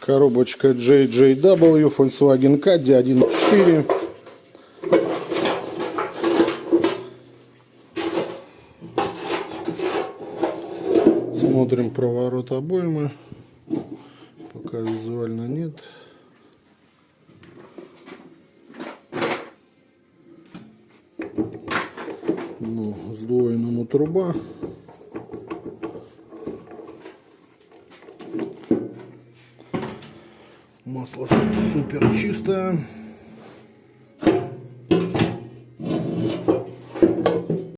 Коробочка JJW Volkswagen Caddy 1.4. Смотрим проворот обоймы. Пока визуально нет. Ну, сдвоенному труба. Масло супер чистое.